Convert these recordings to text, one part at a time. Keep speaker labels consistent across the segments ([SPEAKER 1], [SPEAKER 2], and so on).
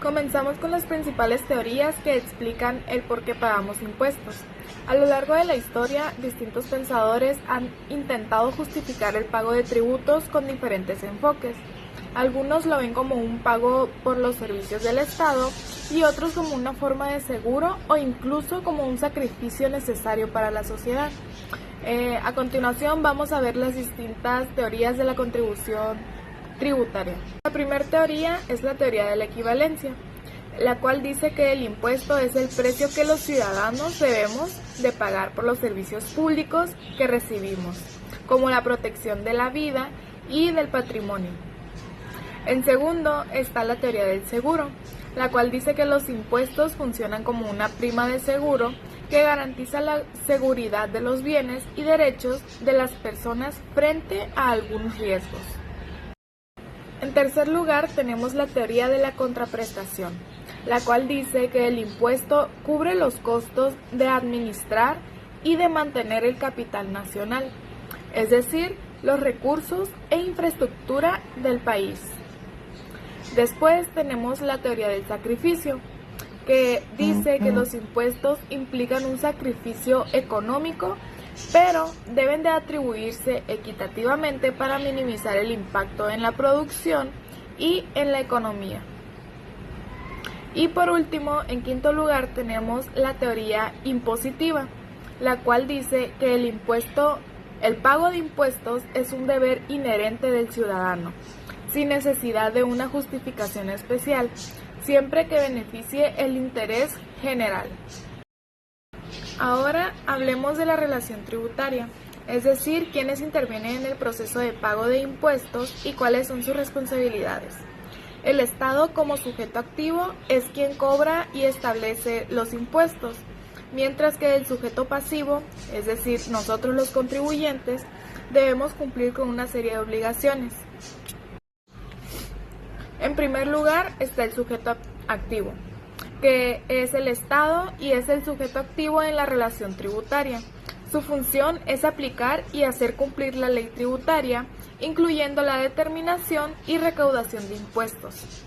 [SPEAKER 1] Comenzamos con las principales teorías que explican el por qué pagamos impuestos. A lo largo de la historia, distintos pensadores han intentado justificar el pago de tributos con diferentes enfoques. Algunos lo ven como un pago por los servicios del Estado y otros como una forma de seguro o incluso como un sacrificio necesario para la sociedad. A continuación vamos a ver las distintas teorías de la contribución tributaria. La primera teoría es la teoría de la equivalencia, la cual dice que el impuesto es el precio que los ciudadanos debemos de pagar por los servicios públicos que recibimos, como la protección de la vida y del patrimonio. En segundo está la teoría del seguro, la cual dice que los impuestos funcionan como una prima de seguro que garantiza la seguridad de los bienes y derechos de las personas frente a algunos riesgos. En tercer lugar tenemos la teoría de la contraprestación, la cual dice que el impuesto cubre los costos de administrar y de mantener el capital nacional, es decir, los recursos e infraestructura del país. Después tenemos la teoría del sacrificio, que dice que los impuestos implican un sacrificio económico, pero deben de atribuirse equitativamente para minimizar el impacto en la producción y en la economía. Y por último, en quinto lugar, tenemos la teoría impositiva, la cual dice que el pago de impuestos es un deber inherente del ciudadano, sin necesidad de una justificación especial, siempre que beneficie el interés general. Ahora hablemos de la relación tributaria, es decir, quiénes intervienen en el proceso de pago de impuestos y cuáles son sus responsabilidades. El Estado, como sujeto activo, es quien cobra y establece los impuestos, mientras que el sujeto pasivo, es decir, nosotros los contribuyentes, debemos cumplir con una serie de obligaciones. En primer lugar está el sujeto activo, que es el Estado y es el sujeto activo en la relación tributaria. Su función es aplicar y hacer cumplir la ley tributaria, incluyendo la determinación y recaudación de impuestos.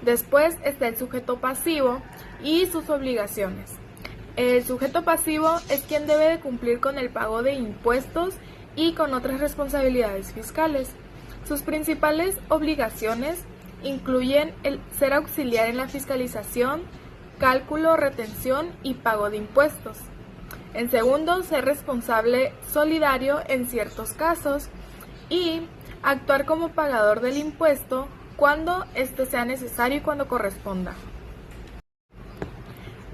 [SPEAKER 1] Después está el sujeto pasivo y sus obligaciones. El sujeto pasivo es quien debe de cumplir con el pago de impuestos y con otras responsabilidades fiscales. Sus principales obligaciones incluyen el ser auxiliar en la fiscalización, cálculo, retención y pago de impuestos. En segundo, ser responsable solidario en ciertos casos y actuar como pagador del impuesto cuando este sea necesario y cuando corresponda.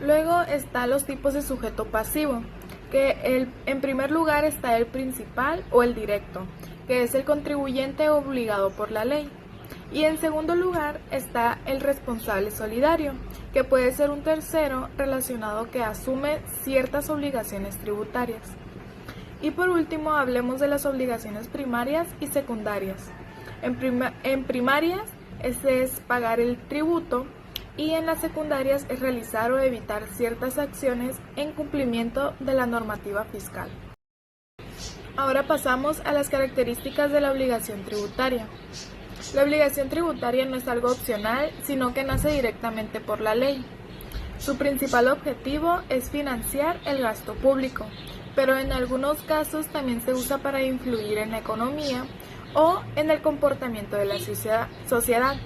[SPEAKER 1] Luego están los tipos de sujeto pasivo, que en primer lugar está el principal o el directo, que es el contribuyente obligado por la ley. Y en segundo lugar está el responsable solidario, que puede ser un tercero relacionado que asume ciertas obligaciones tributarias. Y por último hablemos de las obligaciones primarias y secundarias. En primarias es pagar el tributo y en las secundarias es realizar o evitar ciertas acciones en cumplimiento de la normativa fiscal. Ahora pasamos a las características de la obligación tributaria. La obligación tributaria no es algo opcional, sino que nace directamente por la ley. Su principal objetivo es financiar el gasto público, pero en algunos casos también se usa para influir en la economía o en el comportamiento de la sociedad.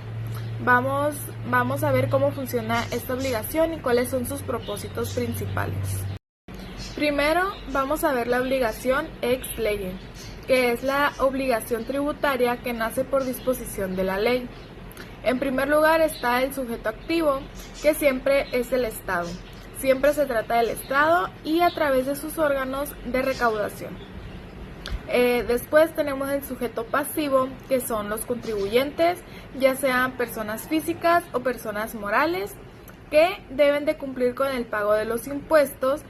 [SPEAKER 1] Vamos a ver cómo funciona esta obligación y cuáles son sus propósitos principales. Primero, vamos a ver la obligación ex lege, que es la obligación tributaria que nace por disposición de la ley. En primer lugar está el sujeto activo, que siempre es el Estado. Siempre se trata del Estado y a través de sus órganos de recaudación. Después tenemos el sujeto pasivo, que son los contribuyentes, ya sean personas físicas o personas morales, que deben de cumplir con el pago de los impuestos.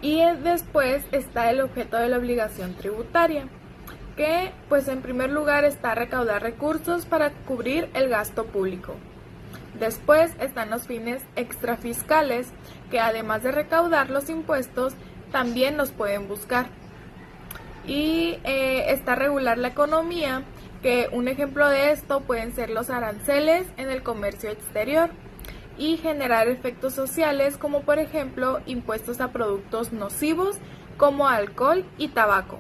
[SPEAKER 1] Y después está el objeto de la obligación tributaria, que pues en primer lugar está recaudar recursos para cubrir el gasto público. Después están los fines extrafiscales, que además de recaudar los impuestos, también los pueden buscar. Y está regular la economía que un ejemplo de esto pueden ser los aranceles en el comercio exterior y generar efectos sociales como por ejemplo impuestos a productos nocivos como alcohol y tabaco.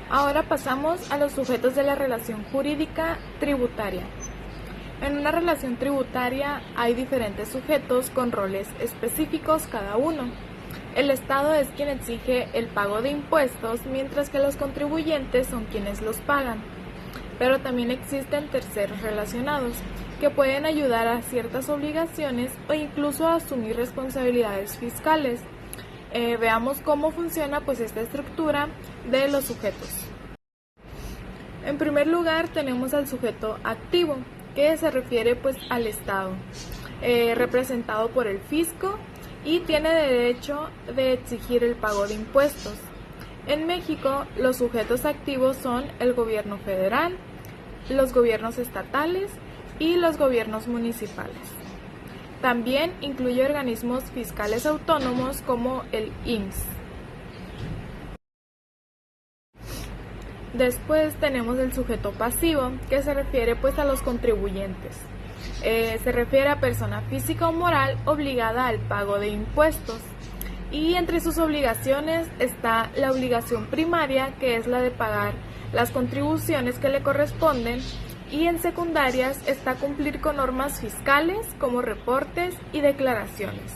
[SPEAKER 1] Ahora pasamos a los sujetos de la relación jurídica tributaria. En una relación tributaria hay diferentes sujetos con roles específicos cada uno. El Estado es quien exige el pago de impuestos, mientras que los contribuyentes son quienes los pagan. Pero también existen terceros relacionados, que pueden ayudar a ciertas obligaciones o incluso a asumir responsabilidades fiscales. Veamos cómo funciona esta estructura de los sujetos. En primer lugar tenemos al sujeto activo, que se refiere al Estado, representado por el fisco, y tiene derecho de exigir el pago de impuestos. En México, los sujetos activos son el gobierno federal, los gobiernos estatales y los gobiernos municipales. También incluye organismos fiscales autónomos como el IMSS. Después tenemos el sujeto pasivo, que se refiere a los contribuyentes. Se refiere a persona física o moral obligada al pago de impuestos. Y entre sus obligaciones está la obligación primaria, que es la de pagar las contribuciones que le corresponden, y en secundarias está cumplir con normas fiscales como reportes y declaraciones.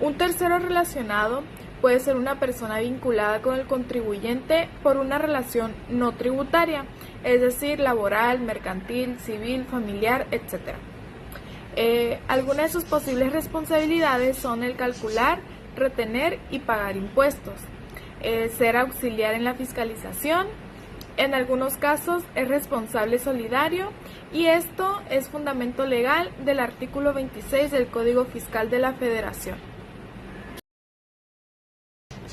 [SPEAKER 1] Un tercero relacionado puede ser una persona vinculada con el contribuyente por una relación no tributaria, es decir, laboral, mercantil, civil, familiar, etc. Algunas de sus posibles responsabilidades son el calcular, retener y pagar impuestos, ser auxiliar en la fiscalización, en algunos casos es responsable solidario, y esto es fundamento legal del artículo 26 del Código Fiscal de la Federación.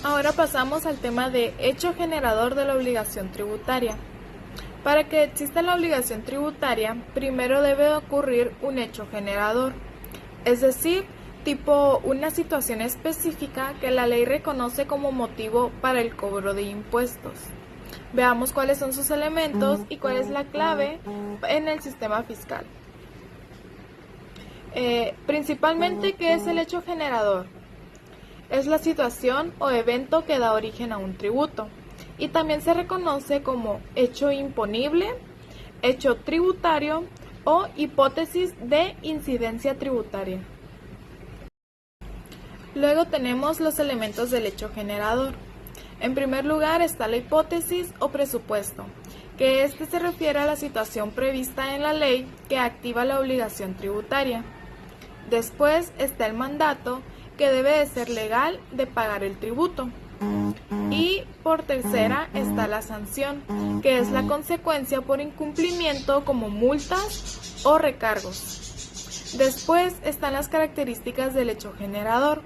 [SPEAKER 1] Ahora pasamos al tema de hecho generador de la obligación tributaria. Para que exista la obligación tributaria, primero debe ocurrir un hecho generador, es decir, tipo una situación específica que la ley reconoce como motivo para el cobro de impuestos. Veamos cuáles son sus elementos y cuál es la clave en el sistema fiscal. Principalmente, ¿qué es el hecho generador? Es la situación o evento que da origen a un tributo, y también se reconoce como hecho imponible, hecho tributario o hipótesis de incidencia tributaria. Luego tenemos los elementos del hecho generador. En primer lugar está la hipótesis o presupuesto, que se refiere a la situación prevista en la ley que activa la obligación tributaria. Después está el mandato, que debe de ser legal de pagar el tributo. Y por tercera está la sanción, que es la consecuencia por incumplimiento como multas o recargos. Después están las características del hecho generador.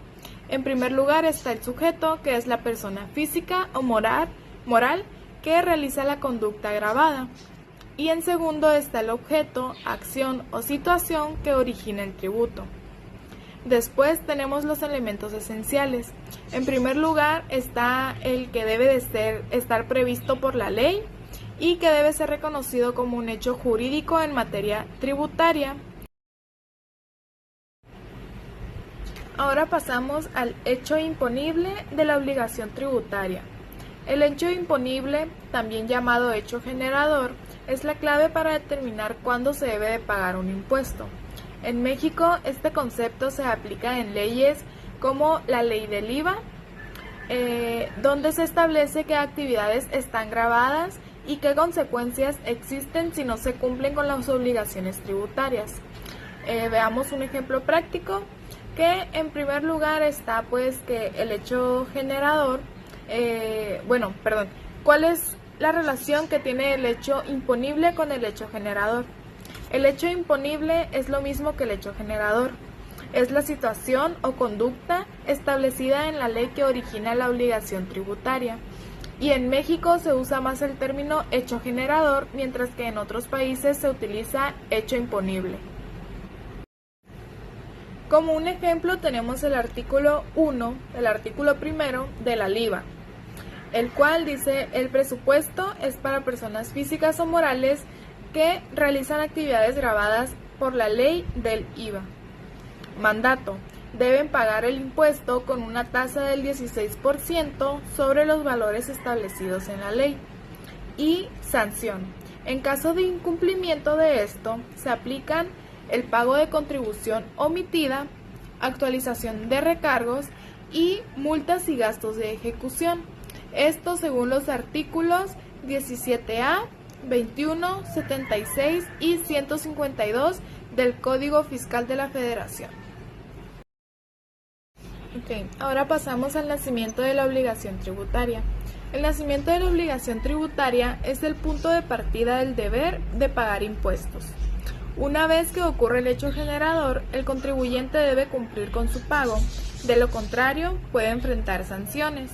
[SPEAKER 1] En primer lugar está el sujeto, que es la persona física o moral que realiza la conducta agravada. Y en segundo está el objeto, acción o situación que origina el tributo. Después tenemos los elementos esenciales. En primer lugar está el que debe de estar previsto por la ley y que debe ser reconocido como un hecho jurídico en materia tributaria. Ahora pasamos al hecho imponible de la obligación tributaria. El hecho imponible, también llamado hecho generador, es la clave para determinar cuándo se debe de pagar un impuesto. En México, este concepto se aplica en leyes como la ley del IVA, donde se establece qué actividades están gravadas y qué consecuencias existen si no se cumplen con las obligaciones tributarias. Veamos un ejemplo práctico, que en primer lugar está que el hecho generador, ¿cuál es la relación que tiene el hecho imponible con el hecho generador? El hecho imponible es lo mismo que el hecho generador. Es la situación o conducta establecida en la ley que origina la obligación tributaria. Y en México se usa más el término hecho generador, mientras que en otros países se utiliza hecho imponible. Como un ejemplo tenemos el artículo 1, el artículo primero de la IVA. el cual dice: el presupuesto es para personas físicas o morales que realizan actividades gravadas por la ley del IVA. Mandato: deben pagar el impuesto con una tasa del 16% sobre los valores establecidos en la ley. Y sanción: en caso de incumplimiento de esto, se aplican el pago de contribución omitida, actualización de recargos y multas y gastos de ejecución. Esto según los artículos 17A, 21, 76 y 152 del Código Fiscal de la Federación. Ahora pasamos al nacimiento de la obligación tributaria. El nacimiento de la obligación tributaria es el punto de partida del deber de pagar impuestos. Una vez que ocurre el hecho generador, el contribuyente debe cumplir con su pago. De lo contrario, puede enfrentar sanciones.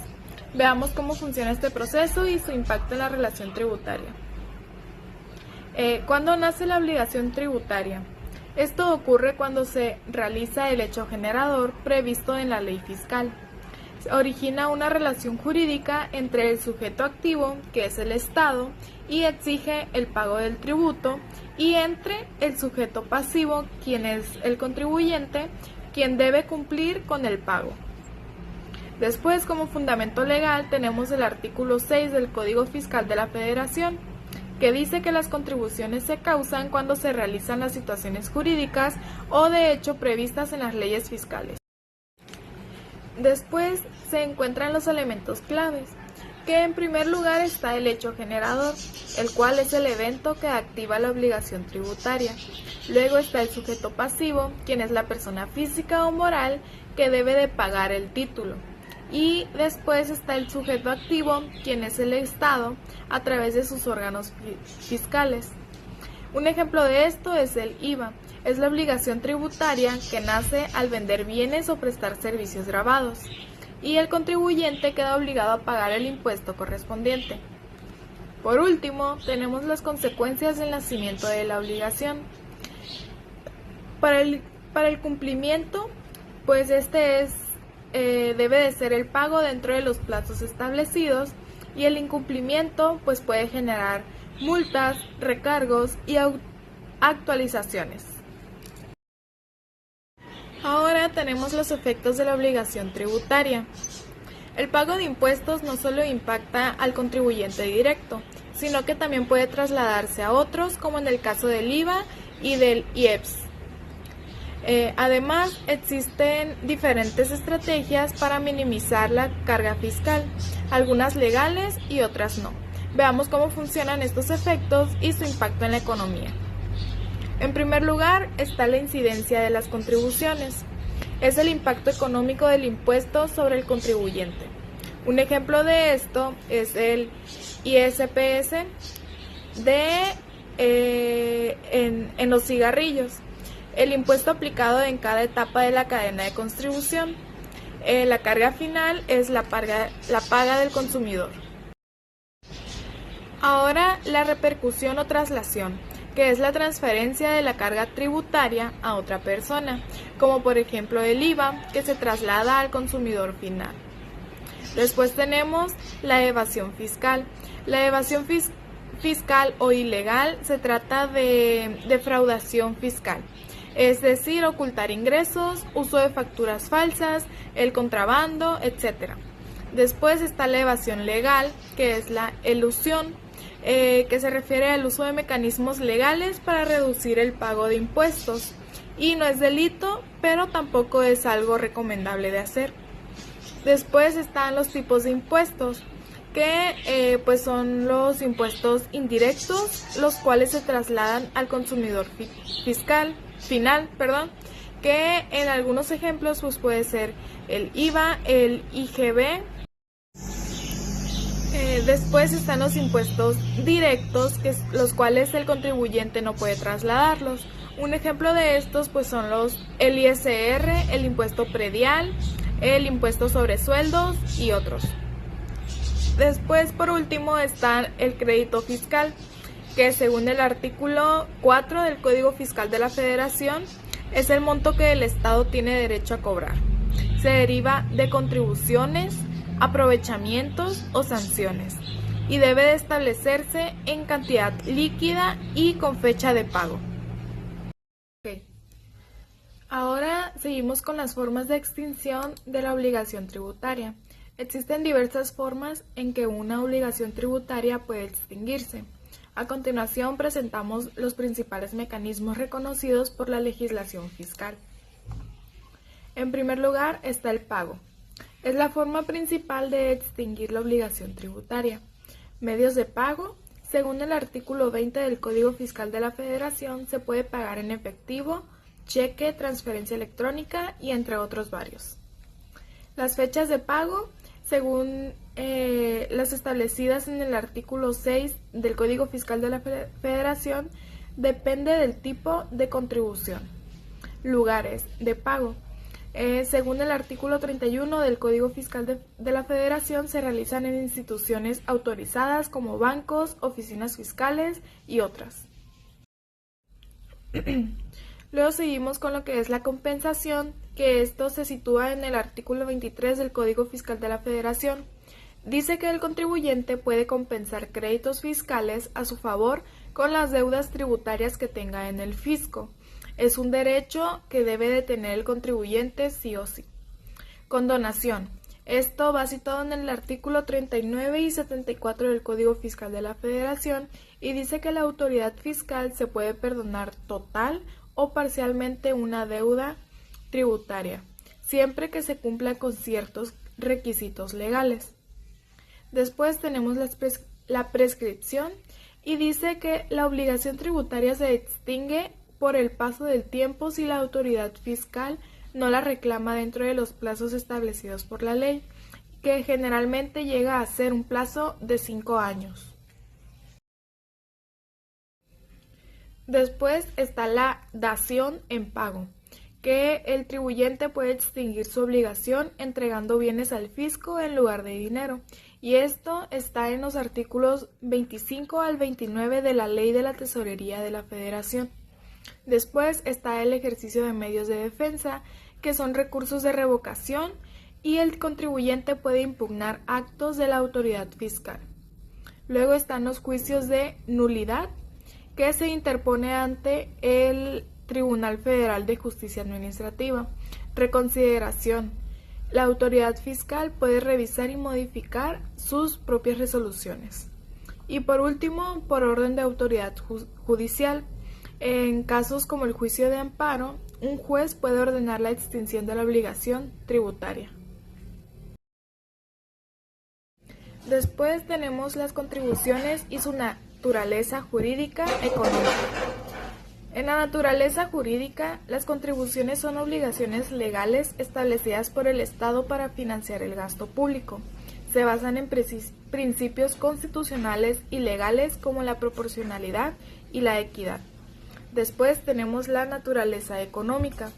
[SPEAKER 1] Veamos cómo funciona este proceso y su impacto en la relación tributaria. ¿Cuándo nace la obligación tributaria? Esto ocurre cuando se realiza el hecho generador previsto en la ley fiscal. Se origina una relación jurídica entre el sujeto activo, que es el Estado, y exige el pago del tributo, y entre el sujeto pasivo, quien es el contribuyente, quien debe cumplir con el pago. Después, como fundamento legal, tenemos el artículo 6 del Código Fiscal de la Federación, que dice que las contribuciones se causan cuando se realizan las situaciones jurídicas o de hecho previstas en las leyes fiscales. Después se encuentran los elementos claves, que en primer lugar está el hecho generador, el cual es el evento que activa la obligación tributaria. Luego está el sujeto pasivo, quien es la persona física o moral que debe de pagar el título. Y después está el sujeto activo, quien es el Estado, a través de sus órganos fiscales. Un ejemplo de esto es el IVA. Es la obligación tributaria que nace al vender bienes o prestar servicios gravados, y el contribuyente queda obligado a pagar el impuesto correspondiente. Por último, tenemos las consecuencias del nacimiento de la obligación. Para el cumplimiento, pues debe de ser el pago dentro de los plazos establecidos, y el incumplimiento pues puede generar multas, recargos y actualizaciones. Ahora tenemos los efectos de la obligación tributaria. El pago de impuestos no solo impacta al contribuyente directo, sino que también puede trasladarse a otros, como en el caso del IVA y del IEPS. Además, existen diferentes estrategias para minimizar la carga fiscal, algunas legales y otras no. Veamos cómo funcionan estos efectos y su impacto en la economía. En primer lugar, está la incidencia de las contribuciones. Es el impacto económico del impuesto sobre el contribuyente. Un ejemplo de esto es el ISPS en los cigarrillos, el impuesto aplicado en cada etapa de la cadena de contribución. La carga final es la paga del consumidor. Ahora, la repercusión o traslación, que es la transferencia de la carga tributaria a otra persona, como por ejemplo el IVA, que se traslada al consumidor final. Después tenemos la evasión fiscal. La evasión fiscal o ilegal se trata de defraudación fiscal, es decir, ocultar ingresos, uso de facturas falsas, el contrabando, etc. Después está la evasión legal, que es la elusión, que se refiere al uso de mecanismos legales para reducir el pago de impuestos, y no es delito, pero tampoco es algo recomendable de hacer. Después están los tipos de impuestos, que pues son los impuestos indirectos, los cuales se trasladan al consumidor final, que en algunos ejemplos pues puede ser el IVA, el IGB. Después están los impuestos directos, los cuales el contribuyente no puede trasladarlos. Un ejemplo de estos pues son el ISR, el impuesto predial, el impuesto sobre sueldos y otros. Después, por último, está el crédito fiscal, que según el artículo 4 del Código Fiscal de la Federación es el monto que el Estado tiene derecho a cobrar. Se deriva de contribuciones, aprovechamientos o sanciones, y debe de establecerse en cantidad líquida y con fecha de pago. Okay. Ahora seguimos con las formas de extinción de la obligación tributaria. Existen diversas formas en que una obligación tributaria puede extinguirse. A continuación presentamos los principales mecanismos reconocidos por la legislación fiscal. En primer lugar está el pago. Es la forma principal de extinguir la obligación tributaria. Medios de pago. Según el artículo 20 del Código Fiscal de la Federación, se puede pagar en efectivo, cheque, transferencia electrónica y entre otros varios. Las fechas de pago, según las establecidas en el artículo 6 del Código Fiscal de la Federación, depende del tipo de contribución. Lugares de pago. Según el artículo 31 del Código Fiscal de la Federación, se realizan en instituciones autorizadas como bancos, oficinas fiscales y otras. Luego seguimos con lo que es la compensación, que esto se sitúa en el artículo 23 del Código Fiscal de la Federación. Dice que el contribuyente puede compensar créditos fiscales a su favor con las deudas tributarias que tenga en el fisco. Es un derecho que debe de tener el contribuyente sí o sí. Condonación. Esto va situado en el artículo 39 y 74 del Código Fiscal de la Federación y dice que la autoridad fiscal se puede perdonar total o parcialmente una deuda tributaria, siempre que se cumpla con ciertos requisitos legales. Después tenemos la prescripción y dice que la obligación tributaria se extingue por el paso del tiempo si la autoridad fiscal no la reclama dentro de los plazos establecidos por la ley, que generalmente llega a ser un plazo de 5 años. Después está la dación en pago, que el tribuyente puede extinguir su obligación entregando bienes al fisco en lugar de dinero, y esto está en los artículos 25 al 29 de la Ley de la Tesorería de la Federación. Después está el ejercicio de medios de defensa, que son recursos de revocación, y el contribuyente puede impugnar actos de la autoridad fiscal. Luego están los juicios de nulidad, que se interpone ante el Tribunal Federal de Justicia Administrativa. Reconsideración. La autoridad fiscal puede revisar y modificar sus propias resoluciones. Y por último, por orden de autoridad judicial. En casos como el juicio de amparo, un juez puede ordenar la extinción de la obligación tributaria. Después tenemos las contribuciones y su naturaleza jurídica económica. En la naturaleza jurídica, las contribuciones son obligaciones legales establecidas por el Estado para financiar el gasto público. Se basan en principios constitucionales y legales como la proporcionalidad y la equidad. Después tenemos la naturaleza económica,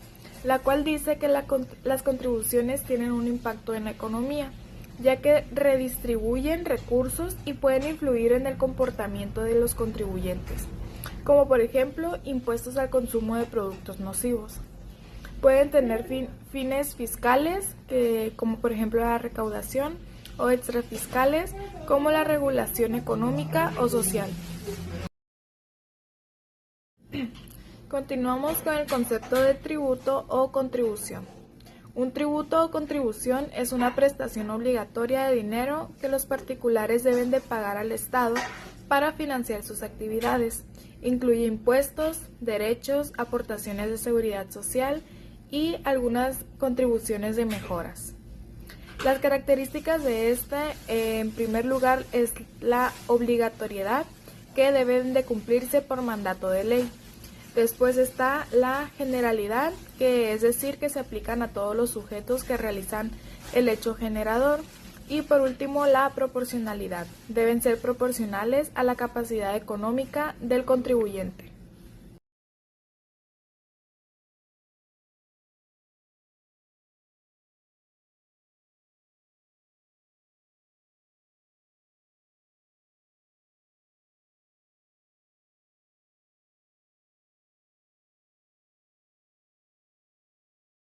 [SPEAKER 1] la cual dice que las contribuciones tienen un impacto en la economía, ya que redistribuyen recursos y pueden influir en el comportamiento de los contribuyentes, como por ejemplo impuestos al consumo de productos nocivos. Pueden tener fines fiscales, como por ejemplo la recaudación, o extrafiscales, como la regulación económica o social. Continuamos con el concepto de tributo o contribución. Un tributo o contribución es una prestación obligatoria de dinero que los particulares deben de pagar al Estado para financiar sus actividades. Incluye impuestos, derechos, aportaciones de seguridad social y algunas contribuciones de mejoras. Las características de en primer lugar, es la obligatoriedad, que deben de cumplirse por mandato de ley. Después está la generalidad, que es decir, que se aplican a todos los sujetos que realizan el hecho generador. Y por último, la proporcionalidad. Deben ser proporcionales a la capacidad económica del contribuyente.